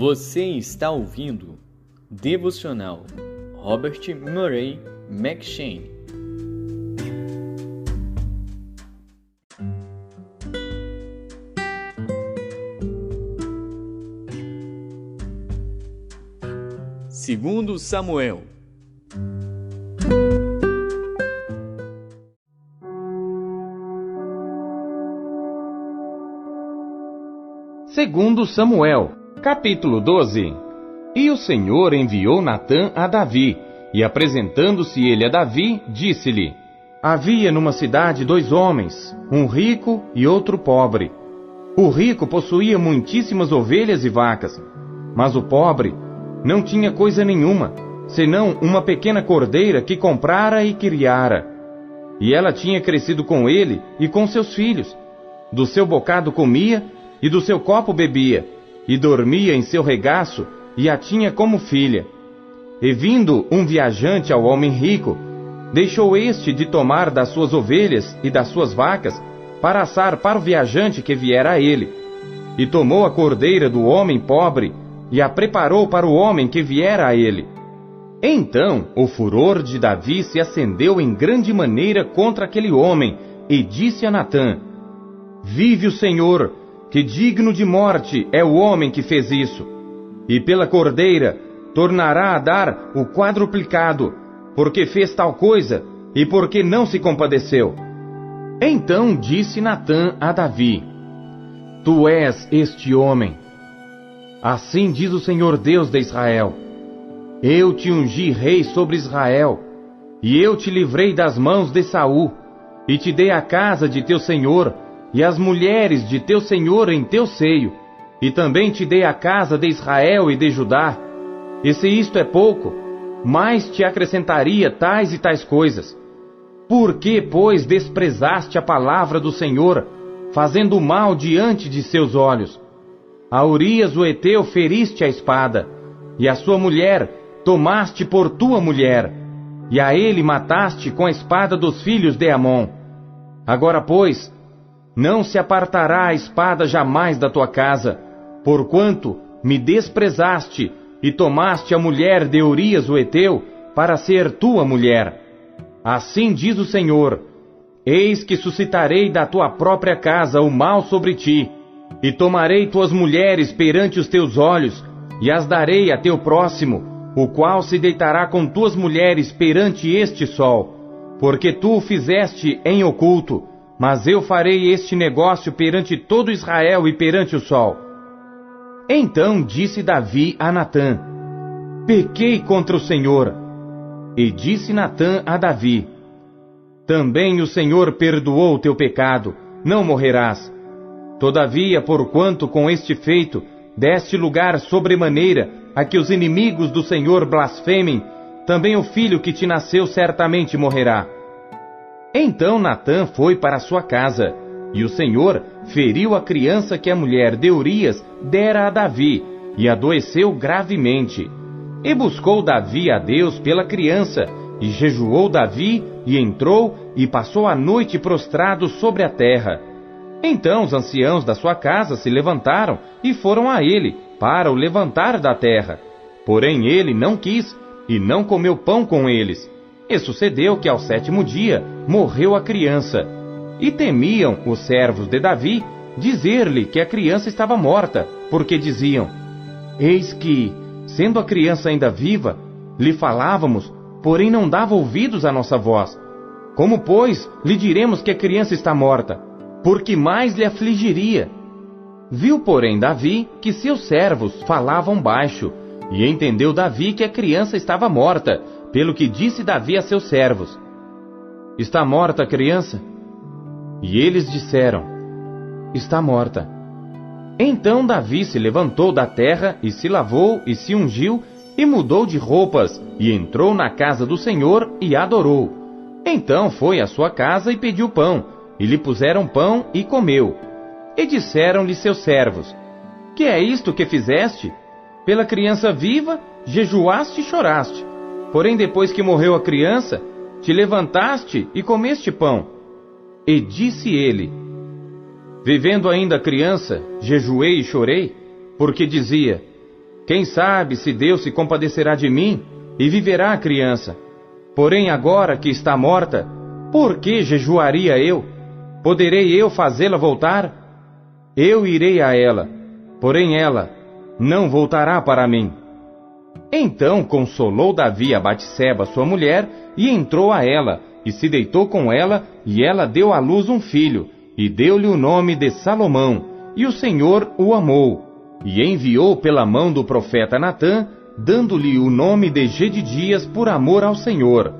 Você está ouvindo Devocional Robert Murray M'Cheyne. Segundo Samuel. Segundo Samuel, capítulo 12. E o Senhor enviou Natã a Davi, e apresentando-se ele a Davi, disse-lhe: Havia numa cidade 2 homens, um rico e outro pobre. O rico possuía muitíssimas ovelhas e vacas, mas o pobre não tinha coisa nenhuma, senão uma pequena cordeira que comprara e criara. E ela tinha crescido com ele e com seus filhos. Do seu bocado comia, e do seu copo bebia, e dormia em seu regaço, e a tinha como filha. E vindo um viajante ao homem rico, deixou este de tomar das suas ovelhas e das suas vacas, para assar para o viajante que viera a ele. E tomou a cordeira do homem pobre, e a preparou para o homem que viera a ele. Então o furor de Davi se acendeu em grande maneira contra aquele homem, e disse a Natã: Vive o Senhor, que digno de morte é o homem que fez isso. E pela cordeira tornará a dar o quadruplicado, porque fez tal coisa e porque não se compadeceu. Então disse Natã a Davi: Tu és este homem. Assim diz o Senhor Deus de Israel: Eu te ungi rei sobre Israel, e eu te livrei das mãos de Saul, e te dei a casa de teu senhor, e as mulheres de teu senhor em teu seio, e também te dei a casa de Israel e de Judá. E se isto é pouco, mais te acrescentaria tais e tais coisas. Por que, pois, desprezaste a palavra do Senhor, fazendo mal diante de seus olhos? A Urias o Heteu feriste a espada, e a sua mulher tomaste por tua mulher, e a ele mataste com a espada dos filhos de Amon. Agora, pois, não se apartará a espada jamais da tua casa, porquanto me desprezaste e tomaste a mulher de Urias o Heteu para ser tua mulher. Assim diz o Senhor: Eis que suscitarei da tua própria casa o mal sobre ti, e tomarei tuas mulheres perante os teus olhos, e as darei a teu próximo, o qual se deitará com tuas mulheres perante este sol, porque tu o fizeste em oculto, mas eu farei este negócio perante todo Israel e perante o sol. Então disse Davi a Natã: Pequei contra o Senhor. E disse Natã a Davi: Também o Senhor perdoou o teu pecado, não morrerás. Todavia, porquanto com este feito deste lugar sobremaneira a que os inimigos do Senhor blasfemem, também o filho que te nasceu certamente morrerá. Então Natã foi para sua casa, e o Senhor feriu a criança que a mulher de Urias dera a Davi, e adoeceu gravemente. E buscou Davi a Deus pela criança, e jejuou Davi, e entrou, e passou a noite prostrado sobre a terra. Então os anciãos da sua casa se levantaram, e foram a ele, para o levantar da terra. Porém ele não quis, e não comeu pão com eles. E sucedeu que ao 7º dia morreu a criança. E temiam os servos de Davi dizer-lhe que a criança estava morta, porque diziam: Eis que, sendo a criança ainda viva, lhe falávamos, porém não dava ouvidos à nossa voz. Como, pois, lhe diremos que a criança está morta? Porque mais lhe afligiria. Viu, porém, Davi que seus servos falavam baixo, e entendeu Davi que a criança estava morta, pelo que disse Davi a seus servos: Está morta a criança? E eles disseram: Está morta. Então Davi se levantou da terra, e se lavou, e se ungiu, e mudou de roupas, e entrou na casa do Senhor, e adorou. Então foi à sua casa e pediu pão, e lhe puseram pão, e comeu. E disseram-lhe seus servos: Que é isto que fizeste? Pela criança viva, jejuaste e choraste. Porém, depois que morreu a criança, te levantaste e comeste pão. E disse ele: Vivendo ainda a criança, jejuei e chorei, porque dizia: Quem sabe se Deus se compadecerá de mim e viverá a criança. Porém agora que está morta, por que jejuaria eu? Poderei eu fazê-la voltar? Eu irei a ela, porém ela não voltará para mim. Então consolou Davi a Batseba, sua mulher, e entrou a ela, e se deitou com ela, e ela deu à luz um filho, e deu-lhe o nome de Salomão, e o Senhor o amou, e enviou pela mão do profeta Natã, dando-lhe o nome de Jedidias por amor ao Senhor.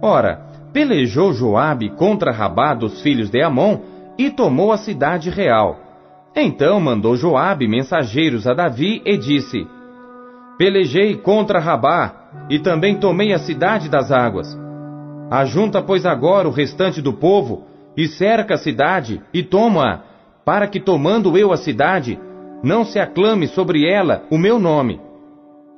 Ora, pelejou Joabe contra Rabá dos filhos de Amon, e tomou a cidade real. Então mandou Joabe mensageiros a Davi, e disse: Pelejei contra Rabá, e também tomei a cidade das águas. Ajunta, pois, agora o restante do povo, e cerca a cidade, e toma-a, para que, tomando eu a cidade, não se aclame sobre ela o meu nome.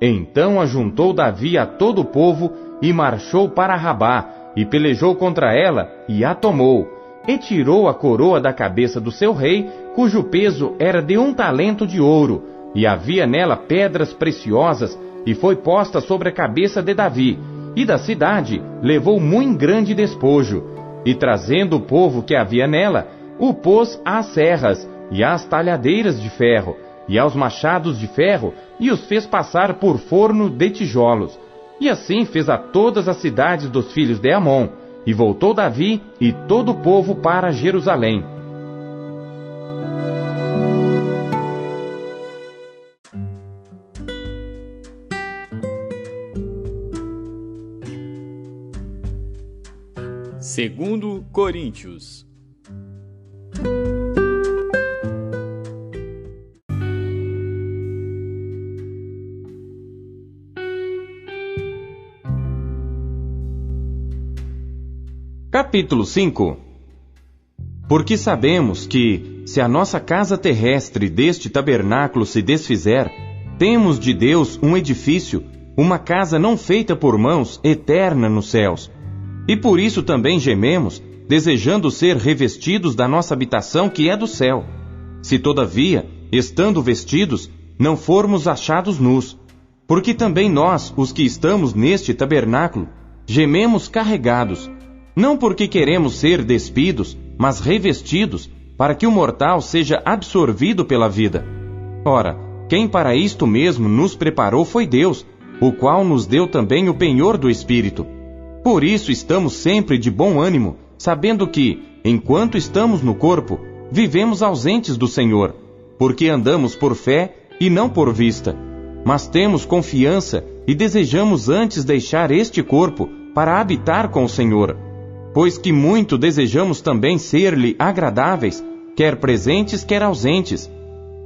Então ajuntou Davi a todo o povo, e marchou para Rabá, e pelejou contra ela, e a tomou, e tirou a coroa da cabeça do seu rei, cujo peso era de 1 talento de ouro, e havia nela pedras preciosas, e foi posta sobre a cabeça de Davi, e da cidade levou muito grande despojo, e trazendo o povo que havia nela, o pôs às serras, e às talhadeiras de ferro, e aos machados de ferro, e os fez passar por forno de tijolos. E assim fez a todas as cidades dos filhos de Amon, e voltou Davi e todo o povo para Jerusalém. Segundo Coríntios. Capítulo 5. Porque sabemos que, se a nossa casa terrestre deste tabernáculo se desfizer, temos de Deus um edifício, uma casa não feita por mãos, eterna nos céus. E por isso também gememos, desejando ser revestidos da nossa habitação que é do céu. Se todavia, estando vestidos, não formos achados nus. Porque também nós, os que estamos neste tabernáculo, gememos carregados, não porque queremos ser despidos, mas revestidos, para que o mortal seja absorvido pela vida. Ora, quem para isto mesmo nos preparou foi Deus, o qual nos deu também o penhor do Espírito. Por isso estamos sempre de bom ânimo, sabendo que, enquanto estamos no corpo, vivemos ausentes do Senhor, porque andamos por fé e não por vista. Mas temos confiança e desejamos antes deixar este corpo para habitar com o Senhor, pois que muito desejamos também ser-lhe agradáveis, quer presentes, quer ausentes,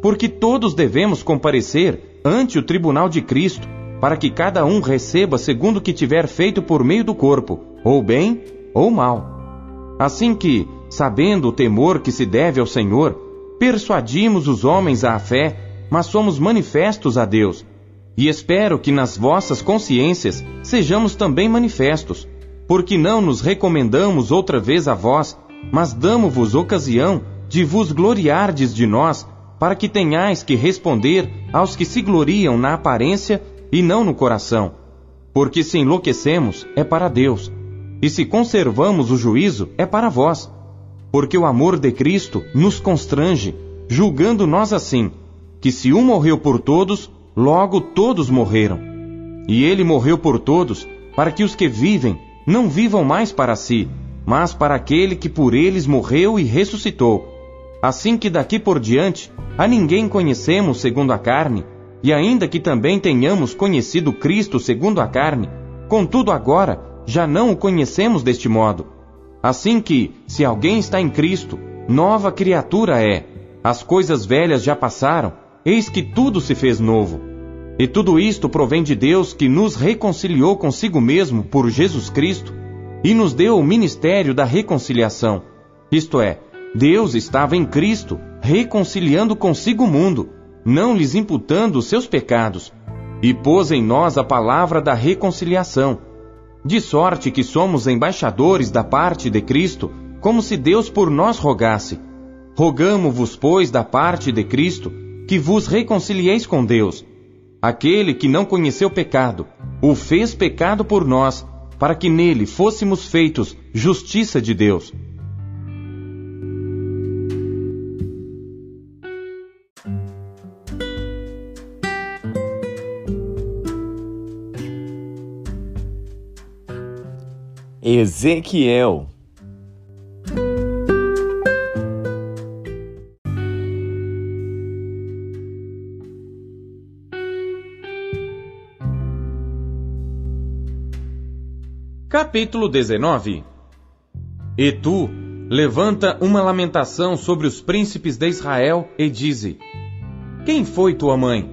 porque todos devemos comparecer ante o tribunal de Cristo, para que cada um receba segundo o que tiver feito por meio do corpo, ou bem ou mal. Assim que, sabendo o temor que se deve ao Senhor, persuadimos os homens à fé, mas somos manifestos a Deus. E espero que nas vossas consciências sejamos também manifestos, porque não nos recomendamos outra vez a vós, mas damo-vos ocasião de vos gloriardes de nós, para que tenhais que responder aos que se gloriam na aparência e não no coração. Porque se enlouquecemos, é para Deus, e se conservamos o juízo, é para vós. Porque o amor de Cristo nos constrange, julgando nós assim, que se um morreu por todos, logo todos morreram. E ele morreu por todos, para que os que vivem não vivam mais para si, mas para aquele que por eles morreu e ressuscitou. Assim que daqui por diante, a ninguém conhecemos segundo a carne, e ainda que também tenhamos conhecido Cristo segundo a carne, contudo agora já não o conhecemos deste modo. Assim que, se alguém está em Cristo, nova criatura é. As coisas velhas já passaram, eis que tudo se fez novo. E tudo isto provém de Deus, que nos reconciliou consigo mesmo por Jesus Cristo, e nos deu o ministério da reconciliação. Isto é, Deus estava em Cristo, reconciliando consigo o mundo, não lhes imputando os seus pecados, e pôs em nós a palavra da reconciliação. De sorte que somos embaixadores da parte de Cristo, como se Deus por nós rogasse. Rogamo-vos, pois, da parte de Cristo, que vos reconcilieis com Deus. aquele que não conheceu pecado, o fez pecado por nós, para que nele fôssemos feitos justiça de Deus. Ezequiel. Capítulo 19. E tu, levanta uma lamentação sobre os príncipes de Israel e dize: quem foi tua mãe?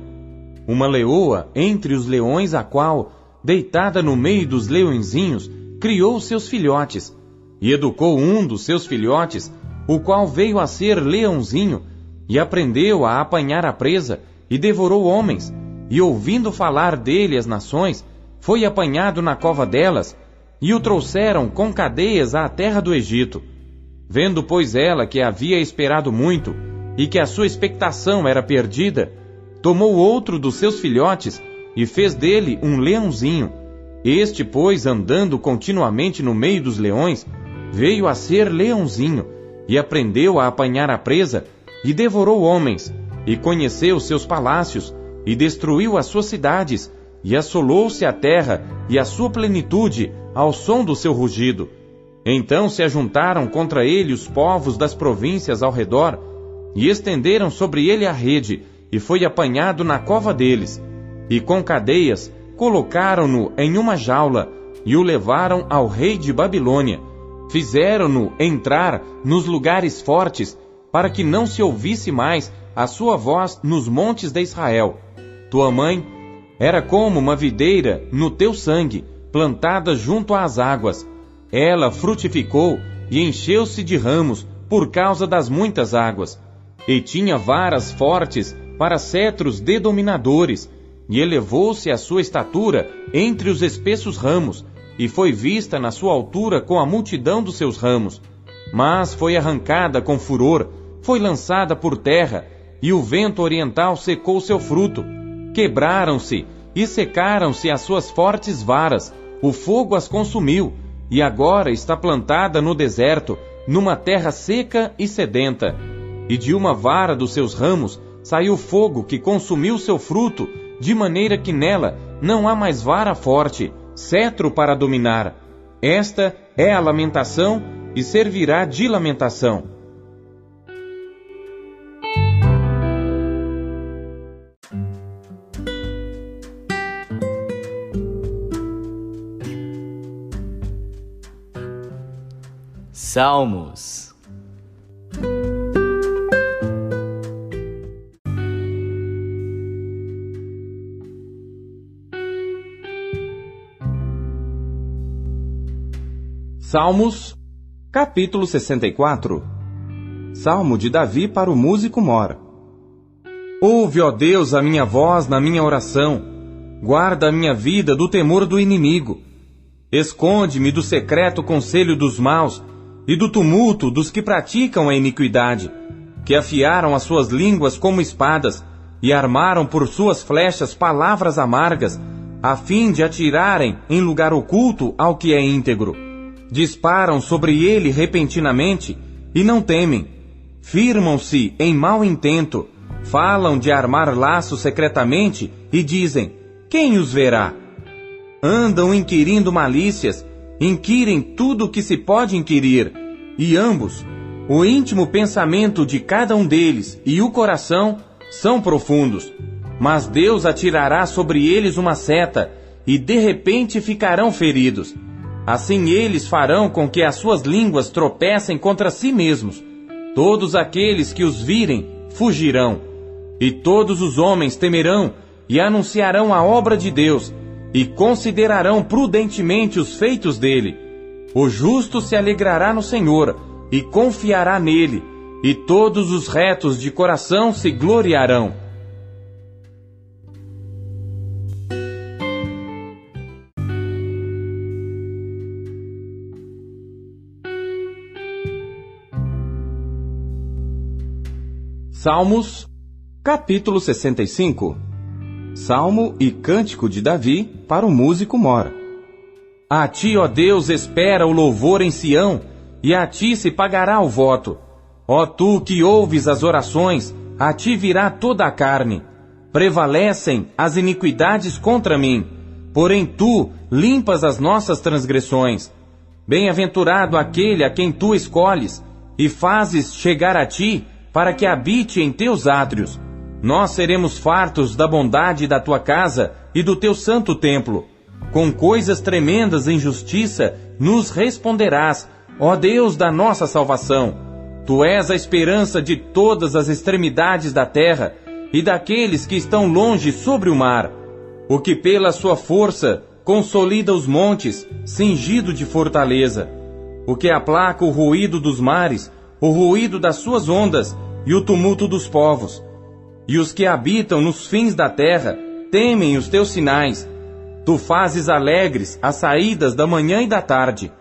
Uma leoa entre os leões, a qual, deitada no meio dos leõezinhos, criou seus filhotes, e educou um dos seus filhotes, o qual veio a ser leãozinho, e aprendeu a apanhar a presa, e devorou homens, e ouvindo falar dele as nações, foi apanhado na cova delas, e o trouxeram com cadeias à terra do Egito. Vendo, pois, ela que havia esperado muito, e que a sua expectação era perdida, tomou outro dos seus filhotes, e fez dele um leãozinho. Este, pois, andando continuamente no meio dos leões, veio a ser leãozinho, e aprendeu a apanhar a presa, e devorou homens, e conheceu seus palácios, e destruiu as suas cidades, e assolou-se a terra e a sua plenitude ao som do seu rugido. Então se ajuntaram contra ele os povos das províncias ao redor, e estenderam sobre ele a rede, e foi apanhado na cova deles, e com cadeias colocaram-no em uma jaula, e o levaram ao rei de Babilônia. Fizeram-no entrar nos lugares fortes, para que não se ouvisse mais a sua voz nos montes de Israel. Tua mãe era como uma videira no teu sangue, plantada junto às águas. Ela frutificou e encheu-se de ramos por causa das muitas águas. E tinha varas fortes para cetros de dominadores, e elevou-se a sua estatura entre os espessos ramos, e foi vista na sua altura com a multidão dos seus ramos. Mas foi arrancada com furor, foi lançada por terra, e o vento oriental secou seu fruto. Quebraram-se e secaram-se as suas fortes varas, o fogo as consumiu, e agora está plantada no deserto, numa terra seca e sedenta. E de uma vara dos seus ramos saiu fogo que consumiu seu fruto, de maneira que nela não há mais vara forte, cetro para dominar. Esta é a lamentação e servirá de lamentação. Salmos. Salmos, capítulo 64. Salmo de Davi para o músico mor. Ouve, ó Deus, a minha voz na minha oração. Guarda a minha vida do temor do inimigo. Esconde-me do secreto conselho dos maus e do tumulto dos que praticam a iniquidade, que afiaram as suas línguas como espadas e armaram por suas flechas palavras amargas, a fim de atirarem em lugar oculto ao que é íntegro. Disparam sobre ele repentinamente e não temem. Firmam-se em mau intento, falam de armar laços secretamente e dizem: quem os verá? Andam inquirindo malícias, inquirem tudo o que se pode inquirir, e ambos, o íntimo pensamento de cada um deles e o coração, são profundos. Mas Deus atirará sobre eles uma seta, e de repente ficarão feridos. Assim eles farão com que as suas línguas tropecem contra si mesmos. Todos aqueles que os virem fugirão, e todos os homens temerão e anunciarão a obra de Deus, e considerarão prudentemente os feitos dele. O justo se alegrará no Senhor, e confiará nele, e todos os retos de coração se gloriarão. Salmos, capítulo 65. Salmo e Cântico de Davi para o músico mor. A ti, ó Deus, espera o louvor em Sião, e a ti se pagará o voto. Ó tu que ouves as orações, a ti virá toda a carne. Prevalecem as iniquidades contra mim, porém tu limpas as nossas transgressões. Bem-aventurado aquele a quem tu escolhes, e fazes chegar a ti, para que habite em teus átrios. Nós seremos fartos da bondade da tua casa e do teu santo templo. Com coisas tremendas em justiça nos responderás, ó Deus da nossa salvação. Tu és a esperança de todas as extremidades da terra e daqueles que estão longe sobre o mar. O que pela sua força consolida os montes, cingido de fortaleza. O que aplaca o ruído dos mares, o ruído das suas ondas e o tumulto dos povos. E os que habitam nos fins da terra temem os teus sinais. Tu fazes alegres as saídas da manhã e da tarde.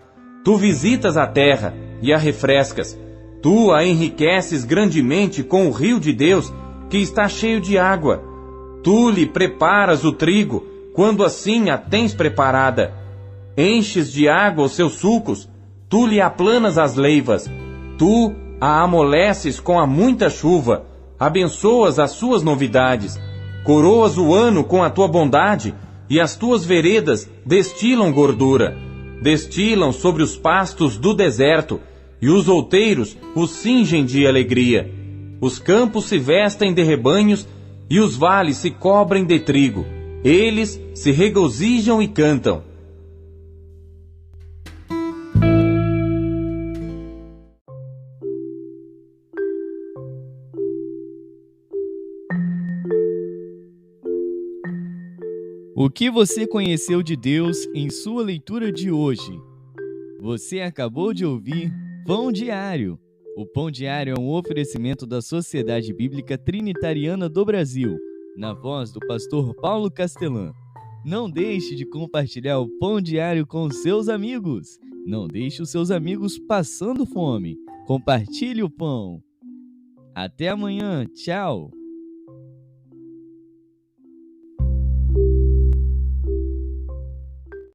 Tu visitas a terra e a refrescas. Tu a enriqueces grandemente com o rio de Deus, que está cheio de água. Tu lhe preparas o trigo, quando assim a tens preparada. Enches de água os seus sulcos, tu lhe aplanas as leivas. Tu a amoleces com a muita chuva, abençoas as suas novidades. Coroas o ano com a tua bondade, e as tuas veredas destilam gordura. Destilam sobre os pastos do deserto, e os outeiros os cingem de alegria. Os campos se vestem de rebanhos, e os vales se cobrem de trigo. Eles se regozijam e cantam. O que você conheceu de Deus em sua leitura de hoje? Você acabou de ouvir Pão Diário. O Pão Diário é um oferecimento da Sociedade Bíblica Trinitariana do Brasil, na voz do pastor Paulo Castelã. Não deixe de compartilhar o Pão Diário com seus amigos. Não deixe os seus amigos passando fome. Compartilhe o pão. Até amanhã. Tchau.